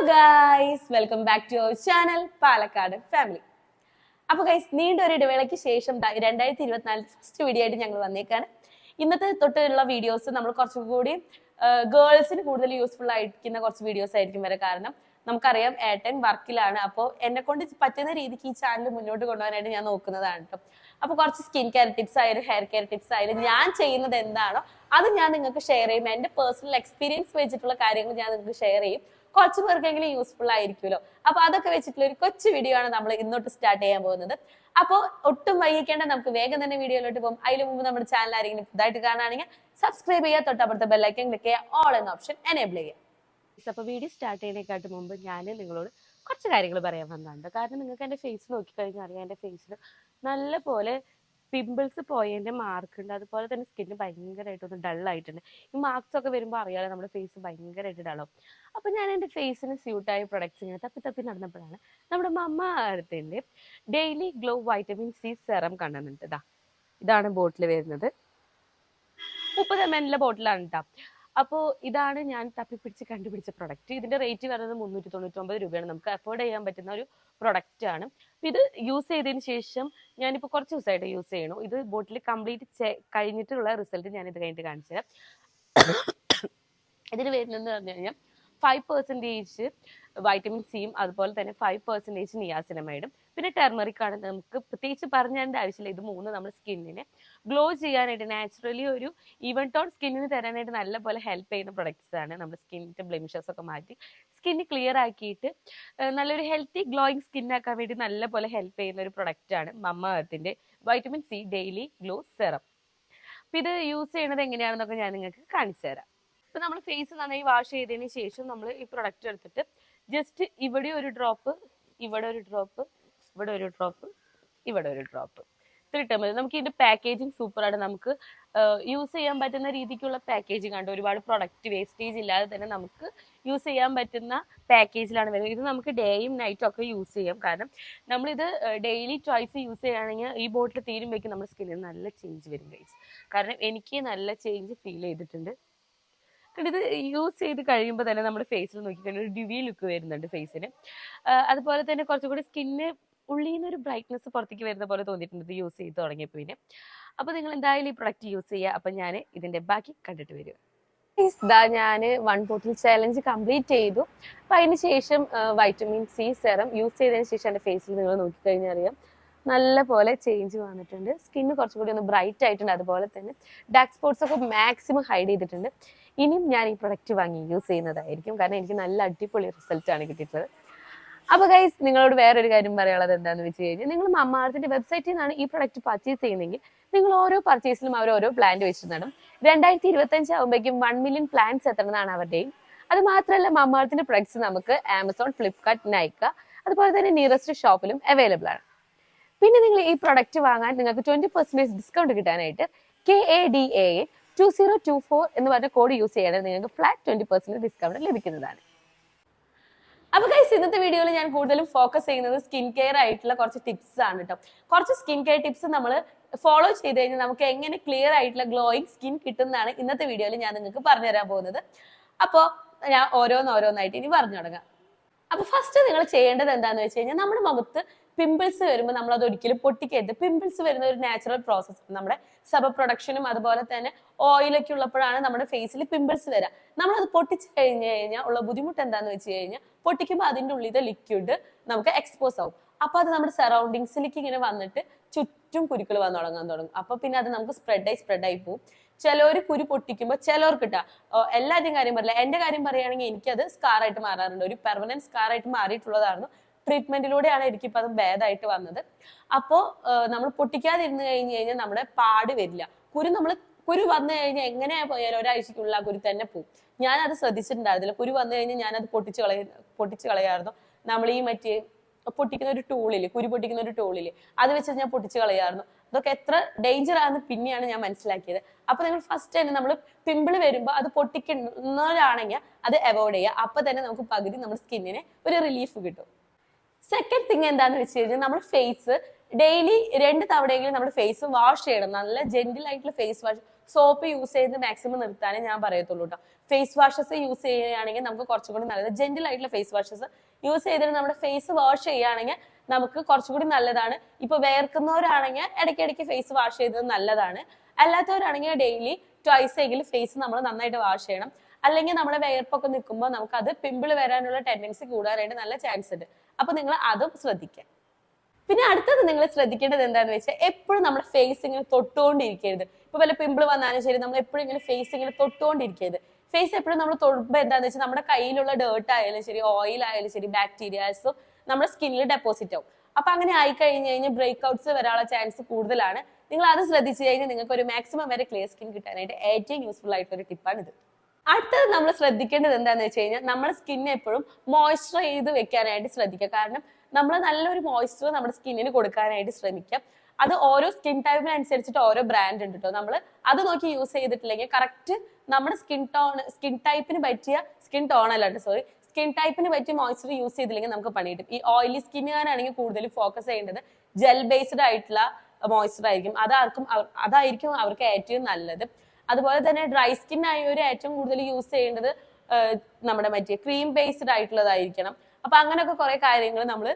Guys, welcome back to our channel Palakkad family. അപ്പൊ guys, നീണ്ട ഒരു ഇടവേളയ്ക്ക് ശേഷം 2024 ഫസ്റ്റ് വീഡിയോ ആയിട്ട് ഞങ്ങൾ വന്നേക്കാണ്. ഇന്നത്തെ തൊട്ടുള്ള വീഡിയോസ് നമ്മൾ കുറച്ചും കൂടി ഗേൾസിന് കൂടുതൽ യൂസ്ഫുൾ ആയിരിക്കുന്ന കുറച്ച് വീഡിയോസ് ആയിരിക്കും വരെ. കാരണം നമുക്കറിയാം ഏട്ടൻ വർക്കിലാണ്. അപ്പോൾ എന്നെ കൊണ്ട് പറ്റുന്ന രീതിക്ക് ഈ ചാനൽ മുന്നോട്ട് കൊണ്ടുപോകാനായിട്ട് ഞാൻ നോക്കുന്നതാണ് കേട്ടോ. അപ്പൊ കുറച്ച് സ്കിൻ കെയർ ടിപ്സ് ആയാലും ഹെയർ കെയർ ടിപ്സ് ആയാലും ഞാൻ ചെയ്യുന്നത് എന്താണോ അത് ഞാൻ നിങ്ങൾക്ക് ഷെയർ ചെയ്യും. എന്റെ പേഴ്സണൽ എക്സ്പീരിയൻസ് വെച്ചിട്ടുള്ള കാര്യങ്ങൾ ഞാൻ നിങ്ങൾക്ക് ഷെയർ ചെയ്യും. കുറച്ച് പേർക്കെങ്കിലും യൂസ്ഫുൾ ആയിരിക്കുമല്ലോ. അപ്പൊ അതൊക്കെ വെച്ചിട്ടുള്ള ഒരു കൊച്ചു വീഡിയോ ആണ് നമ്മൾ ഇന്നോട്ട് സ്റ്റാർട്ട് ചെയ്യാൻ പോകുന്നത്. അപ്പോൾ ഒട്ടും വൈകിക്കേണ്ട, നമുക്ക് വേഗം തന്നെ വീഡിയോയിലോട്ട് പോകും. അതിന് മുമ്പ് നമ്മുടെ ചാനൽ ആരെങ്കിലും പുതുതായിട്ട് കാണുകയാണെങ്കിൽ സബ്സ്ക്രൈബ് ചെയ്യുക, തൊട്ടപ്പുറത്തെ ബെല്ലൈക്കൻ ക്ലിക്ക് ചെയ്യുക, ഓൾ എന്ന ഓപ്ഷൻ എനേബിൾ ചെയ്യുക. അപ്പോൾ വീഡിയോ സ്റ്റാർട്ട് ചെയ്യുന്നതിനെക്കാട്ട് മുമ്പ് ഞാൻ നിങ്ങളോട് കുറച്ച് കാര്യങ്ങൾ പറയാൻ വന്നിട്ടുണ്ട്. കാരണം നിങ്ങൾക്ക് എൻ്റെ ഫേസ് നോക്കിക്കഴിഞ്ഞാൽ അറിയാം, എൻ്റെ ഫേസിൽ നല്ല പോലെ പിമ്പിൾസ് പോയതിൻ്റെ മാർക്കുണ്ട്. അതുപോലെ തന്നെ സ്കിന്ന് ഭയങ്കരമായിട്ടൊന്ന് ഡള്ളായിട്ടുണ്ട്. ഈ മാർക്സ് ഒക്കെ വരുമ്പോൾ അറിയാതെ നമ്മുടെ ഫേസ് ഭയങ്കരമായിട്ട് ഡള്ളാവും. അപ്പോൾ ഞാൻ എൻ്റെ ഫേസിന് സ്യൂട്ടായ പ്രൊഡക്ട്സ് ഇങ്ങനെ തപ്പി നടന്നപ്പോഴാണ് നമ്മുടെ മമ്മ എർത്തിൻ്റെ daily glow vitamin C serum കണ്ടെന്നിട്ട്. ഇതാണ് ബോട്ടിൽ വരുന്നത്. 30 ml ബോട്ടിലാണ് കേട്ടോ. അപ്പോൾ ഇതാണ് ഞാൻ തപ്പിപ്പിടിച്ച് കണ്ടുപിടിച്ച പ്രൊഡക്റ്റ്. ഇതിൻ്റെ റേറ്റ് വരുന്നത് 399 രൂപയാണ്. നമുക്ക് അഫോർഡ് ചെയ്യാൻ പറ്റുന്ന ഒരു പ്രൊഡക്റ്റ് ആണ്. ഇത് യൂസ് ചെയ്തതിന് ശേഷം ഞാനിപ്പോൾ കുറച്ച് ദിവസമായിട്ട് യൂസ് ചെയ്യണു. ഇത് ബോട്ടിൽ കംപ്ലീറ്റ് കഴിഞ്ഞിട്ടുള്ള റിസൾട്ട് ഞാൻ ഇത് കഴിഞ്ഞിട്ട് കാണിച്ചു തരാം. ഇതിന് വരുന്നതെന്ന് പറഞ്ഞു കഴിഞ്ഞാൽ 5% വൈറ്റമിൻ സിയും അതുപോലെ തന്നെ 5% നിയാസിനമൈഡും പിന്നെ ടെർമറിക് ആണ്. നമുക്ക് പ്രത്യേകിച്ച് പറഞ്ഞതിൻ്റെ ആവശ്യമില്ല. ഇത് മൂന്ന് നമ്മുടെ സ്കിന്നിനെ ഗ്ലോ ചെയ്യാനായിട്ട് നാച്ചുറലി ഒരു ഈവൻ ടോൺ സ്കിന്നിന് തരാനായിട്ട് നല്ലപോലെ ഹെൽപ്പ് ചെയ്യുന്ന പ്രൊഡക്ട്സ് ആണ്. നമ്മുടെ സ്കിന്നിൻ്റെ ബ്ലെമിഷസ് ഒക്കെ മാറ്റി സ്കിന്ന് ക്ലിയർ ആക്കിയിട്ട് നല്ലൊരു ഹെൽത്തി ഗ്ലോയിങ് സ്കിന്നാക്കാൻ വേണ്ടി നല്ലപോലെ ഹെൽപ്പ് ചെയ്യുന്ന ഒരു പ്രൊഡക്റ്റാണ് മമ്മ എർത്തിൻ്റെ vitamin C daily glow serum. അപ്പം ഇത് യൂസ് ചെയ്യണത് എങ്ങനെയാണെന്നൊക്കെ ഞാൻ നിങ്ങൾക്ക് കാണിച്ചു തരാം. ഇപ്പം നമ്മൾ ഫേസ് നന്നായി വാഷ് ചെയ്തതിന് ശേഷം നമ്മൾ ഈ പ്രൊഡക്റ്റ് എടുത്തിട്ട് ജസ്റ്റ് ഇവിടെ ഒരു ഡ്രോപ്പ്, ഇവിടെ ഒരു ഡ്രോപ്പ്, ഇവിടെ ഒരു ഡ്രോപ്പ്, ഇവിടെ ഒരു ഡ്രോപ്പ് ഇട്ടിട്ടാൽ മതി. നമുക്ക് ഇതിൻ്റെ പാക്കേജിങ് സൂപ്പറാണ്. നമുക്ക് യൂസ് ചെയ്യാൻ പറ്റുന്ന രീതിക്കുള്ള പാക്കേജിങ് ആണ്. ഒരുപാട് പ്രൊഡക്റ്റ് വേസ്റ്റേജ് ഇല്ലാതെ തന്നെ നമുക്ക് യൂസ് ചെയ്യാൻ പറ്റുന്ന പാക്കേജിലാണ് വരുന്നത്. ഇത് നമുക്ക് ഡേയും നൈറ്റും ഒക്കെ യൂസ് ചെയ്യാം. കാരണം നമ്മളിത് ഡെയിലി ട്വൈസ് യൂസ് ചെയ്യുകയാണെങ്കിൽ ഈ ബോട്ടിൽ തീരുമ്പോഴേക്കും നമ്മുടെ സ്കിന്നിന് നല്ല ചേഞ്ച് വരും ഗൈസ്. കാരണം എനിക്ക് നല്ല ചേഞ്ച് ഫീൽ ചെയ്തിട്ടുണ്ട്. ഇത് യൂസ് ചെയ്ത് കഴിയുമ്പോൾ തന്നെ നമ്മുടെ ഫേസിൽ നോക്കിക്കഴിഞ്ഞാൽ ഒരു ഡ്യൂവി ലുക്ക് വരുന്നുണ്ട് ഫേസിന്. അതുപോലെ തന്നെ കുറച്ചുകൂടി സ്കിന്ന് ഉള്ളിൽ നിന്നൊരു ബ്രൈറ്റ്നസ് പുറത്തേക്ക് വരുന്ന പോലെ തോന്നിയിട്ടുണ്ട് ഇത് യൂസ് ചെയ്ത് തുടങ്ങിയപ്പോൾ. പിന്നെ അപ്പോൾ നിങ്ങൾ എന്തായാലും ഈ പ്രൊഡക്റ്റ് യൂസ് ചെയ്യുക. അപ്പം ഞാൻ ഇതിൻ്റെ ബാക്കി കണ്ടിട്ട് വരും. ഞാൻ 1 ബോട്ടിൽ ചാലഞ്ച് കംപ്ലീറ്റ് ചെയ്തു. അപ്പം അതിന് ശേഷം വൈറ്റമിൻ സി സെറം യൂസ് ചെയ്തതിന് ശേഷം എൻ്റെ ഫേസിൽ നിങ്ങൾ നോക്കിക്കഴിഞ്ഞാൽ അറിയാം നല്ല പോലെ ചേഞ്ച് വന്നിട്ടുണ്ട്. സ്കിന്ന് കുറച്ചുകൂടി ഒന്ന് ബ്രൈറ്റ് ആയിട്ടുണ്ട്. അതുപോലെ തന്നെ ഡാർക്ക് സ്പോട്ട്സ് ഒക്കെ മാക്സിമം ഹൈഡ് ചെയ്തിട്ടുണ്ട്. ഇനിയും ഞാൻ ഈ പ്രൊഡക്റ്റ് വാങ്ങി യൂസ് ചെയ്യുന്നതായിരിക്കും. കാരണം എനിക്ക് നല്ല അടിപൊളി റിസൾട്ടാണ് കിട്ടിയിട്ടുള്ളത്. അപ്പോൾ ഗൈസ്, നിങ്ങളോട് വേറൊരു കാര്യം പറയാനുള്ളത് എന്താണെന്ന് വെച്ച് കഴിഞ്ഞാൽ, നിങ്ങൾ മമ്മ എർത്തിൻ്റെ വെബ്സൈറ്റിൽ നിന്നാണ് ഈ പ്രൊഡക്റ്റ് പർച്ചേസ് ചെയ്യുന്നതെങ്കിൽ നിങ്ങൾ ഓരോ പർച്ചേസിലും അവർ ഓരോ പ്ലാന്റ് വെച്ച് നടും. 2025 ആകുമ്പോഴേക്കും 1 മില്യൺ പ്ലാന്റ്സ് എത്തണമെന്നാണ് അവരുടെയും. അത് മാത്രമല്ല, മമ്മ എർത്തിൻ്റെ പ്രൊഡക്ട്സ് നമുക്ക് ആമസോൺ, ഫ്ലിപ്കാർട്ട്, നൈക്ക അതുപോലെ തന്നെ നിയറസ്റ്റ് ഷോപ്പിലും അവൈലബിൾ ആണ്. പിന്നെ നിങ്ങൾ ഈ പ്രൊഡക്റ്റ് വാങ്ങാൻ നിങ്ങൾക്ക് 20% ഡിസ്കൗണ്ട് കിട്ടാനായിട്ട് KADA 2024 എന്ന് പറഞ്ഞ കോഡ് യൂസ് ചെയ്യണമെങ്കിൽ നിങ്ങൾക്ക് ഫ്ലാറ്റ് 20% ഡിസ്കൗണ്ട് ലഭിക്കുന്നതാണ്. അപ്പോൾ ഗൈസ്, ഇന്നത്തെ വീഡിയോയിൽ ഞാൻ കൂടുതലും ഫോക്കസ് ചെയ്യുന്നത് സ്കിൻ കെയർ ആയിട്ടുള്ള കുറച്ച് ടിപ്സ് ആണ് കേട്ടോ. കുറച്ച് സ്കിൻ കെയർ ടിപ്സ് നമ്മൾ ഫോളോ ചെയ്ത് കഴിഞ്ഞാൽ നമുക്ക് എങ്ങനെ ക്ലിയർ ആയിട്ടുള്ള ഗ്ലോയിങ് സ്കിൻ കിട്ടുന്നതാണ് ഇന്നത്തെ വീഡിയോയിൽ ഞാൻ നിങ്ങൾക്ക് പറഞ്ഞു തരാൻ പോകുന്നത്. അപ്പോൾ ഞാൻ ഓരോന്നായിട്ട് ഇനി പറഞ്ഞു തുടങ്ങാം. അപ്പൊ ഫസ്റ്റ് നിങ്ങൾ ചെയ്യേണ്ടത് എന്താണെന്ന് വെച്ച് കഴിഞ്ഞാൽ, നമ്മുടെ മുഖത്ത് പിമ്പിൾസ് വരുമ്പോൾ നമ്മൾ അത് ഒരിക്കലും പൊട്ടിക്കരുത്. പിമ്പിൾസ് വരുന്ന ഒരു നാച്ചുറൽ പ്രോസസ്. നമ്മുടെ സബ പ്രൊഡക്ഷനും അതുപോലെ തന്നെ ഓയിലൊക്കെ ഉള്ളപ്പോഴാണ് നമ്മുടെ ഫേസിൽ പിമ്പിൾസ് വരിക. നമ്മളത് പൊട്ടിച്ച് കഴിഞ്ഞ് കഴിഞ്ഞാൽ ഉള്ള ബുദ്ധിമുട്ട് എന്താണെന്ന് വെച്ച് കഴിഞ്ഞാൽ, പൊട്ടിക്കുമ്പോൾ അതിൻ്റെ ഉള്ളിലെ ലിക്വിഡ് നമുക്ക് എക്സ്പോസ് ആവും. അപ്പൊ അത് നമ്മുടെ സറൗണ്ടിങ്സിലേക്ക് ഇങ്ങനെ വന്നിട്ട് ചുറ്റും കുരുക്കൾ വന്നു തുടങ്ങും. അപ്പൊ പിന്നെ അത് നമുക്ക് സ്പ്രെഡായി പോകും. ചിലവർ കുരു പൊട്ടിക്കുമ്പോൾ ചിലവർക്ക് എല്ലാവരുടെയും കാര്യം പറയില്ല, എന്റെ കാര്യം പറയുകയാണെങ്കിൽ എനിക്കത് സ്കാറായിട്ട് മാറാറുണ്ട്. ഒരു പെർമനന്റ് സ്കാറായിട്ട് മാറിയിട്ടുള്ളതാണ്. ട്രീറ്റ്മെന്റിലൂടെയാണ് എനിക്കിപ്പോൾ അത് ഭേദമായിട്ട് വന്നത്. അപ്പോൾ നമ്മൾ പൊട്ടിക്കാതിരുന്ന് കഴിഞ്ഞ് കഴിഞ്ഞാൽ നമ്മുടെ പാട് വരില്ല. കുരു വന്നു കഴിഞ്ഞാൽ എങ്ങനെയാ പോയാലും ഒരാഴ്ചക്കുള്ള കുരു തന്നെ പോകും. ഞാനത് ശ്രദ്ധിച്ചിട്ടുണ്ടായിരുന്നില്ല. കുരു വന്നു കഴിഞ്ഞാൽ ഞാനത് പൊട്ടിച്ച് കളയായിരുന്നു. നമ്മൾ ഈ മറ്റേ പൊട്ടിക്കുന്ന ഒരു ടൂളില്, കുരു പൊട്ടിക്കുന്ന ഒരു ടൂളില്, അത് വെച്ച് ഞാൻ പൊട്ടിച്ച് കളയായിരുന്നു. അതൊക്കെ എത്ര ഡേഞ്ചർ ആണെന്ന് പിന്നെയാണ് ഞാൻ മനസ്സിലാക്കിയത്. അപ്പൊ നിങ്ങൾ ഫസ്റ്റ് തന്നെ നമ്മൾ പിമ്പിള് വരുമ്പോൾ അത് പൊട്ടിക്കുന്നവരാണെങ്കിൽ അത് അവോയ്ഡ് ചെയ്യുക. അപ്പൊ തന്നെ നമുക്ക് പകുതി നമ്മുടെ സ്കിന്നിന് ഒരു റിലീഫ് കിട്ടും. സെക്കൻഡ് തിങ് എന്താന്ന് വെച്ച് കഴിഞ്ഞാൽ, നമ്മുടെ ഫേസ് ഡെയിലി 2 തവണയെങ്കിലും നമ്മുടെ ഫേസ് വാഷ് ചെയ്യണം. നല്ല ജെന്റിൽ ആയിട്ടുള്ള ഫേസ് വാഷ് സോപ്പ് യൂസ് ചെയ്ത് മാക്സിമം നിർത്താനേ ഞാൻ പറയത്തുള്ളൂ കേട്ടോ. ഫേസ് വാഷസ് യൂസ് ചെയ്യുകയാണെങ്കിൽ നമുക്ക് കുറച്ചും കൂടി നല്ലത്. ജെന്റിൽ ആയിട്ടുള്ള ഫേസ് വാഷസ് യൂസ് ചെയ്തിട്ട് നമ്മുടെ ഫേസ് വാഷ് ചെയ്യുകയാണെങ്കിൽ നമുക്ക് കുറച്ചുകൂടി നല്ലതാണ്. ഇപ്പൊ വേർക്കുന്നവരാണെങ്കിൽ ഇടയ്ക്കിടയ്ക്ക് ഫേസ് വാഷ് ചെയ്തത് നല്ലതാണ്. അല്ലാത്തവരാണെങ്കിൽ ഡെയിലി ട്വൈസ് എങ്കിലും ഫേസ് നമ്മൾ നന്നായിട്ട് വാഷ് ചെയ്യണം. അല്ലെങ്കിൽ നമ്മുടെ വേർപ്പൊക്കെ നിൽക്കുമ്പോൾ നമുക്ക് അത് പിമ്പിൾ വരാനുള്ള ടെൻഡൻസി കൂടാനായിട്ട് നല്ല ചാൻസ് ഉണ്ട്. അപ്പൊ നിങ്ങൾ അതും ശ്രദ്ധിക്കാം. പിന്നെ അടുത്തത് നിങ്ങൾ ശ്രദ്ധിക്കേണ്ടത് എന്താന്ന് വെച്ചാൽ എപ്പോഴും നമ്മുടെ ഫേസ് ഇങ്ങനെ തൊട്ടുകൊണ്ടിരിക്കരുത്. ഇപ്പൊ വല്ല പിമ്പിൾ വന്നാലും ശരി, നമ്മൾ എപ്പോഴും ഇങ്ങനെ ഫേസ് ഇങ്ങനെ തൊട്ടുകൊണ്ടിരിക്കരുത്. ഫേസ് എപ്പോഴും നമ്മൾ തൊടുമ്പോൾ എന്താണെന്ന് വെച്ചാൽ നമ്മുടെ കയ്യിലുള്ള ഡേർട്ട് ആയാലും ശരി, ഓയിൽ ആയാലും ശരി, ബാക്ടീരിയാസും നമ്മുടെ സ്കിന്നിൽ ഡെപ്പോസിറ്റ് ആവും. അപ്പൊ അങ്ങനെ ആയി കഴിഞ്ഞ് കഴിഞ്ഞാൽ ബ്രേക്ക് ഔട്ട്സ് വരാനുള്ള ചാൻസ് കൂടുതലാണ്. നിങ്ങൾ അത് ശ്രദ്ധിച്ചു കഴിഞ്ഞാൽ നിങ്ങൾക്ക് ഒരു മാക്സിമം വരെ ക്ലിയർ സ്കിൻ കിട്ടാനായിട്ട് ഏറ്റവും യൂസ്ഫുൾ ആയിട്ടുള്ള ഒരു ടിപ്പാണ് ഇത്. അടുത്തത് നമ്മൾ ശ്രദ്ധിക്കേണ്ടത് എന്താന്ന് വെച്ച് കഴിഞ്ഞാൽ നമ്മുടെ സ്കിന്നെ എപ്പോഴും മോയ്സ്ചർ ചെയ്ത് വെക്കാനായിട്ട് ശ്രദ്ധിക്കുക. കാരണം നമ്മൾ നല്ലൊരു മോയ്സ്ചർ നമ്മുടെ സ്കിന്നിന് കൊടുക്കാനായിട്ട് ശ്രമിക്കാം. അത് ഓരോ സ്കിൻ ടൈപ്പിനനുസരിച്ചിട്ട് ഓരോ ബ്രാൻഡ് ഉണ്ട് കേട്ടോ. നമ്മൾ അത് നോക്കി യൂസ് ചെയ്തിട്ടില്ലെങ്കിൽ കറക്റ്റ് നമ്മുടെ സ്കിൻ ടൈപ്പിന് പറ്റിയ സ്കിൻ ടൈപ്പിന് പറ്റിയ മോയ്സ്ചർ യൂസ് ചെയ്തില്ലെങ്കിൽ നമുക്ക് പണി കിട്ടും. ഈ ഓയിലി സ്കിന്നുകാരാണെങ്കിൽ കൂടുതൽ ഫോക്കസ് ചെയ്യേണ്ടത് ജെൽ ബേസ്ഡ് ആയിട്ടുള്ള മോയ്സ്ചർ ആയിരിക്കും. അതായിരിക്കും അവർക്ക് ഏറ്റവും നല്ലത്. അതുപോലെ തന്നെ ഡ്രൈ സ്കിൻ ആയവർ ഏറ്റവും കൂടുതൽ യൂസ് ചെയ്യേണ്ടത് നമ്മുടെ മറ്റേ ക്രീം ബേസ്ഡ് ആയിട്ടുള്ളതായിരിക്കണം. അപ്പൊ അങ്ങനെയൊക്കെ കുറെ കാര്യങ്ങൾ നമ്മുടെ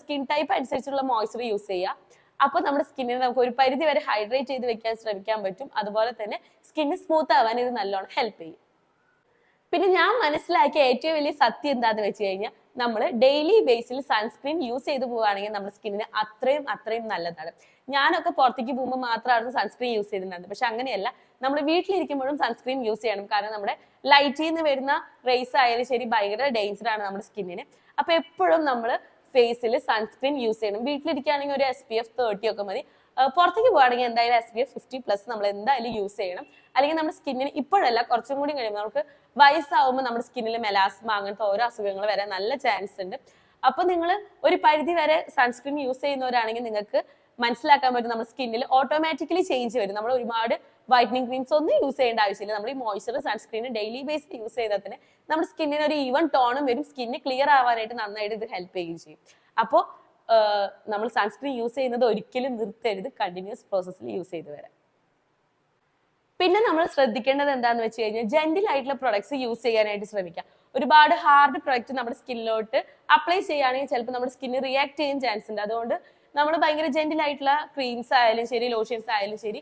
സ്കിൻ ടൈപ്പ് അനുസരിച്ചുള്ള മോയ്സ്ചർ യൂസ് ചെയ്യുക. അപ്പൊ നമ്മുടെ സ്കിന്നിനെ നമുക്ക് ഒരു പരിധി വരെ ഹൈഡ്രേറ്റ് ചെയ്ത് വെക്കാൻ ശ്രമിക്കാൻ പറ്റും. അതുപോലെ തന്നെ സ്കിന്ന് സ്മൂത്ത് ആവാൻ ഇത് നല്ലോണം ഹെൽപ്പ് ചെയ്യും. പിന്നെ ഞാൻ മനസ്സിലാക്കിയ ഏറ്റവും വലിയ സത്യം എന്താന്ന് വെച്ച് കഴിഞ്ഞാൽ നമ്മൾ ഡെയിലി ബേസിൽ സൺസ്ക്രീൻ യൂസ് ചെയ്ത് പോവുകയാണെങ്കിൽ നമ്മുടെ സ്കിന്നിന് അത്രയും നല്ലതാണ്. ഞാനൊക്കെ പുറത്തേക്ക് പോകുമ്പോൾ മാത്രമാണ് സൺസ്ക്രീൻ യൂസ് ചെയ്തിട്ടുണ്ടായിരുന്നത്. പക്ഷെ അങ്ങനെയല്ല, നമ്മൾ വീട്ടിലിരിക്കുമ്പോഴും സൺസ്ക്രീൻ യൂസ് ചെയ്യണം. കാരണം നമ്മുടെ ലൈറ്റിൽ നിന്ന് വരുന്ന റേസ് ആയാലും ശരി ഭയങ്കര ഡേഞ്ചർ ആണ് നമ്മുടെ സ്കിന്നിന്. അപ്പൊ എപ്പോഴും നമ്മൾ ഫേസിൽ സൺസ്ക്രീൻ യൂസ് ചെയ്യണം. വീട്ടിലിരിക്കുകയാണെങ്കിൽ ഒരു SPF 30 ഒക്കെ മതി. പുറത്തേക്ക് പോകുകയാണെങ്കിൽ എന്തായാലും SPF 50+ നമ്മൾ എന്തായാലും യൂസ് ചെയ്യണം. അല്ലെങ്കിൽ നമ്മുടെ സ്കിന്നിന് ഇപ്പോഴല്ല, കുറച്ചും കൂടി കഴിയുമ്പോൾ നമുക്ക് വയസ്സാവുമ്പോൾ നമ്മുടെ സ്കിന്നിൽ മെലാസ്മ അങ്ങനത്തെ ഓരോ അസുഖങ്ങൾ വരാൻ നല്ല ചാൻസ് ഉണ്ട്. അപ്പൊ നിങ്ങൾ ഒരു പരിധി വരെ സൺസ്ക്രീൻ യൂസ് ചെയ്യുന്നവരാണെങ്കിൽ നിങ്ങൾക്ക് മനസ്സിലാക്കാൻ പറ്റും നമ്മുടെ സ്കിന്നിൽ ഓട്ടോമാറ്റിക്കലി ചേഞ്ച് വരും. നമ്മൾ ഒരുപാട് വൈറ്റനിങ് ക്രീംസ് ഒന്നും യൂസ് ചെയ്യേണ്ട ആവശ്യമില്ല. നമ്മൾ ഈ മോയ്സ്ചർ സൺസ്ക്രീൻ ഡെയിലി ബേസിൽ യൂസ് ചെയ്താൽ തന്നെ നമ്മുടെ സ്കിന്നിന് ഒരു ഈവൻ ടോണും വരും. സ്കിന്ന് ക്ലിയർ ആവാനായിട്ട് നന്നായിട്ട് ഇത് ഹെൽപ്പ് ചെയ്യുകയും ചെയ്യും. അപ്പോൾ നമ്മൾ സൺസ്ക്രീൻ യൂസ് ചെയ്യുന്നത് ഒരിക്കലും നിർത്തരുത്. കണ്ടിന്യൂസ് പ്രോസസ്സിൽ യൂസ് ചെയ്ത് വരാം. പിന്നെ നമ്മൾ ശ്രദ്ധിക്കേണ്ടത് എന്താന്ന് വെച്ച് കഴിഞ്ഞാൽ ജെന്റിൽ ആയിട്ടുള്ള പ്രൊഡക്ട്സ് യൂസ് ചെയ്യാനായിട്ട് ശ്രമിക്കാം. ഒരുപാട് ഹാർഡ് പ്രൊഡക്റ്റ് നമ്മുടെ സ്കിന്നിലോട്ട് അപ്ലൈ ചെയ്യുകയാണെങ്കിൽ ചിലപ്പോൾ നമ്മുടെ സ്കിന്ന് റിയാക്ട് ചെയ്യാൻ ചാൻസ് ഉണ്ട്. അതുകൊണ്ട് നമ്മൾ ഭയങ്കര ജെന്റിൽ ആയിട്ടുള്ള ക്രീംസ് ആയാലും ശരി, ലോഷൻസ് ആയാലും ശരി,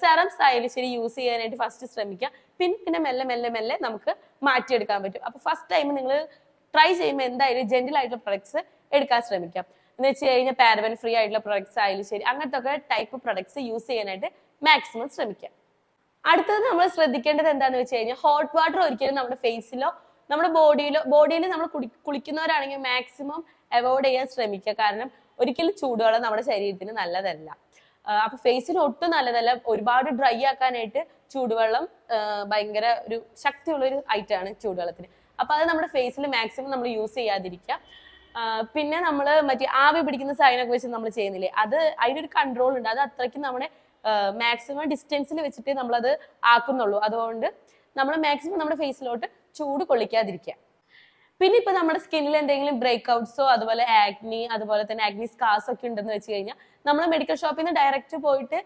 സെറംസ് ആയാലും ശരി യൂസ് ചെയ്യാനായിട്ട് ഫസ്റ്റ് ശ്രമിക്കാം. പിന്നെ മെല്ലെ നമുക്ക് മാറ്റിയെടുക്കാൻ പറ്റും. അപ്പൊ ഫസ്റ്റ് ടൈം നിങ്ങൾ ട്രൈ ചെയ്യുമ്പോൾ എന്തായാലും ജെന്റിൽ ആയിട്ടുള്ള പ്രൊഡക്ട്സ് എടുക്കാൻ ശ്രമിക്കാം. എന്ന് വെച്ച് കഴിഞ്ഞാൽ പാരബൻ ഫ്രീ ആയിട്ടുള്ള പ്രൊഡക്ട്സ് ആയാലും ശരി, അങ്ങനത്തെ ഒക്കെ ടൈപ്പ് പ്രൊഡക്ട്സ് യൂസ് ചെയ്യാനായിട്ട് മാക്സിമം ശ്രമിക്കാം. അടുത്തത് നമ്മൾ ശ്രദ്ധിക്കേണ്ടത് എന്താണെന്ന് വെച്ച് കഴിഞ്ഞാൽ ഹോട്ട് വാട്ടർ ഒരിക്കലും നമ്മുടെ ഫേസിലോ നമ്മുടെ ബോഡിയിൽ നമ്മൾ കുളിക്കുന്നവരാണെങ്കിൽ മാക്സിമം അവോയ്ഡ് ചെയ്യാൻ ശ്രമിക്കുക. കാരണം ഒരിക്കലും ചൂടുവെള്ളം നമ്മുടെ ശരീരത്തിന് നല്ലതല്ല. അപ്പൊ ഫേസിന് ഒട്ടും നല്ലതല്ല. ഒരുപാട് ഡ്രൈ ആക്കാനായിട്ട് ചൂടുവെള്ളം ഭയങ്കര ഒരു ശക്തിയുള്ള ഒരു ഐറ്റമാണ് ചൂടുവെള്ളത്തിന്. അപ്പൊ അത് നമ്മുടെ ഫേസിൽ മാക്സിമം നമ്മൾ യൂസ് ചെയ്യാതിരിക്കുക. പിന്നെ നമ്മൾ മറ്റേ ആവി പിടിക്കുന്ന സാധനമൊക്കെ വെച്ച് നമ്മൾ ചെയ്യുന്നില്ലേ, അത് അതിനൊരു കൺട്രോൾ ഉണ്ട്. അത് അത്രയ്ക്ക് നമ്മുടെ മാക്സിമം ഡിസ്റ്റൻസിൽ വെച്ചിട്ട് നമ്മളത് ആക്കുന്നുള്ളൂ. അതുകൊണ്ട് നമ്മൾ മാക്സിമം നമ്മുടെ ഫേസിലോട്ട് ചൂട് കൊള്ളിക്കാതിരിക്കുക. പിന്നെ ഇപ്പൊ നമ്മുടെ സ്കിന്നിൽ എന്തെങ്കിലും ബ്രേക്ക് ഔട്ട്സോ അതുപോലെ അതുപോലെ തന്നെ ആഗ്നി സ്കാർസ് ഒക്കെ ഉണ്ടെന്ന് വെച്ച് കഴിഞ്ഞാൽ നമ്മൾ മെഡിക്കൽ ഷോപ്പിൽ നിന്ന് ഡയറക്റ്റ് പോയിട്ട്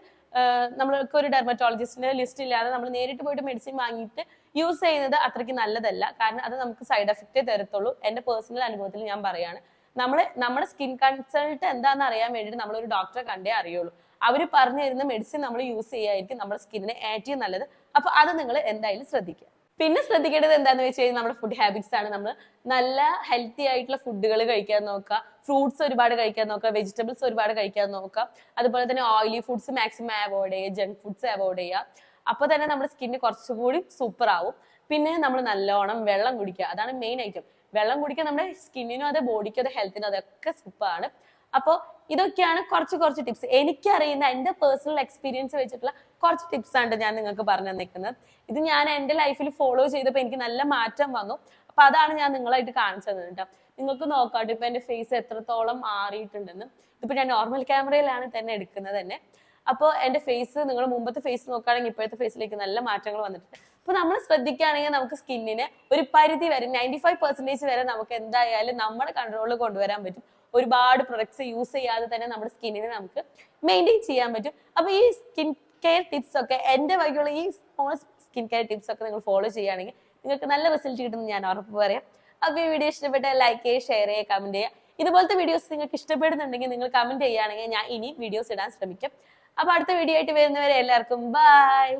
നമ്മൾക്ക് ഒരു ഡെർമറ്റോളജിസ്റ്റിന്റെ ലിസ്റ്റ് ഇല്ലാതെ നമ്മൾ നേരിട്ട് പോയിട്ട് മെഡിസിൻ വാങ്ങിയിട്ട് യൂസ് ചെയ്യുന്നത് അത്രയ്ക്ക് നല്ലതല്ല. കാരണം അത് നമുക്ക് സൈഡ് എഫക്റ്റേ തരത്തുള്ളൂ. എന്റെ പേഴ്സണൽ അനുഭവത്തിൽ ഞാൻ പറയാണ്. നമ്മുടെ സ്കിൻ കൺസൾട്ട് എന്താണെന്ന് അറിയാൻ വേണ്ടിയിട്ട് നമ്മളൊരു ഡോക്ടറെ കണ്ടേ അറിയുള്ളൂ. അവർ പറഞ്ഞു തരുന്ന മെഡിസിൻ നമ്മൾ യൂസ് ചെയ്യായിരിക്കും നമ്മുടെ സ്കിന്നിന് ഏറ്റവും നല്ലത്. അപ്പൊ അത് നിങ്ങൾ എന്തായാലും ശ്രദ്ധിക്കുക. പിന്നെ ശ്രദ്ധിക്കേണ്ടത് എന്താണെന്ന് വെച്ച് കഴിഞ്ഞാൽ നമ്മുടെ ഫുഡ് ഹാബിറ്റ്സ് ആണ്. നമ്മൾ നല്ല ഹെൽത്തി ആയിട്ടുള്ള ഫുഡുകൾ കഴിക്കാൻ നോക്കുക. ഫ്രൂട്ട്സ് ഒരുപാട് കഴിക്കാൻ നോക്കുക. വെജിറ്റബിൾസ് ഒരുപാട് കഴിക്കാൻ നോക്കുക. അതുപോലെ തന്നെ ഓയിലി ഫുഡ്സ് മാക്സിമം അവോയ്ഡ് ചെയ്യുക. ജങ്ക് ഫുഡ്സ് അവോയ്ഡ് ചെയ്യുക. അപ്പൊ തന്നെ നമ്മുടെ സ്കിന്ന് കുറച്ചുകൂടി സൂപ്പർ ആവും. പിന്നെ നമ്മൾ നല്ലോണം വെള്ളം കുടിക്കുക. അതാണ് മെയിൻ ഐറ്റം. വെള്ളം കുടിക്കുക നമ്മുടെ സ്കിന്നിനും അതെ ബോഡിക്കും അതെ ഹെൽത്തിനും അതൊക്കെ സൂപ്പറാണ്. അപ്പോൾ ഇതൊക്കെയാണ് കുറച്ച് ടിപ്സ്. എനിക്കറിയുന്ന എൻ്റെ പേഴ്സണൽ എക്സ്പീരിയൻസ് വെച്ചിട്ടുള്ള കുറച്ച് ടിപ്സ് ആണ് ഞാൻ നിങ്ങൾക്ക് പറഞ്ഞു തന്നിരിക്കുന്നത്. ഇത് ഞാൻ എൻ്റെ ലൈഫിൽ ഫോളോ ചെയ്തപ്പോൾ എനിക്ക് നല്ല മാറ്റം വന്നു. അപ്പൊ അതാണ് ഞാൻ നിങ്ങളായിട്ട് കാണിച്ചു തന്നത് കേട്ടോ. നിങ്ങൾക്ക് നോക്കാട്ടോ ഇപ്പൊ എൻ്റെ ഫേസ് എത്രത്തോളം മാറിയിട്ടുണ്ടെന്ന്. ഇതിപ്പോ ഞാൻ നോർമൽ ക്യാമറയിലാണ് തന്നെ എടുക്കുന്നത് തന്നെ. അപ്പോൾ എൻ്റെ ഫേസ് നിങ്ങൾ മുമ്പത്തെ ഫേസ് നോക്കുകയാണെങ്കിൽ ഇപ്പോഴത്തെ ഫേസിലേക്ക് നല്ല മാറ്റങ്ങൾ വന്നിട്ടുണ്ട്. അപ്പൊ നമ്മൾ ശ്രദ്ധിക്കുകയാണെങ്കിൽ നമുക്ക് സ്കിന്നിനെ ഒരു പരിധി വരെ 95% വരെ നമുക്ക് എന്തായാലും നമ്മുടെ കൺട്രോളിൽ കൊണ്ടുവരാൻ പറ്റും. ഒരുപാട് പ്രൊഡക്ട്സ് യൂസ് ചെയ്യാതെ തന്നെ നമ്മുടെ സ്കിന്നിനെ നമുക്ക് മെയിൻറ്റെയിൻ ചെയ്യാൻ പറ്റും. അപ്പൊ ഈ കെയർ ടിപ്സ് ഒക്കെ എന്റെ വകയുള്ള ഈ സ്മോൾ സ്കിൻ കെയർ ടിപ്സ് ഒക്കെ നിങ്ങൾ ഫോളോ ചെയ്യുകയാണെങ്കിൽ നിങ്ങൾക്ക് നല്ല റിസൾട്ട് കിട്ടുമെന്ന് ഞാൻ ഉറപ്പ് പറയാം. അപ്പൊ ഈ വീഡിയോ ഇഷ്ടപ്പെട്ട ലൈക്ക് ചെയ്യുക, ഷെയർ ചെയ്യുക, കമന്റ് ചെയ്യുക. ഇതുപോലത്തെ വീഡിയോസ് നിങ്ങൾക്ക് ഇഷ്ടപ്പെടുന്നുണ്ടെങ്കിൽ നിങ്ങൾ കമന്റ് ചെയ്യുകയാണെങ്കിൽ ഞാൻ ഇനി വീഡിയോസ് ഇടാൻ ശ്രമിക്കും. അപ്പൊ അടുത്ത വീഡിയോ ആയിട്ട് വരുന്നവരെ എല്ലാവർക്കും ബൈ.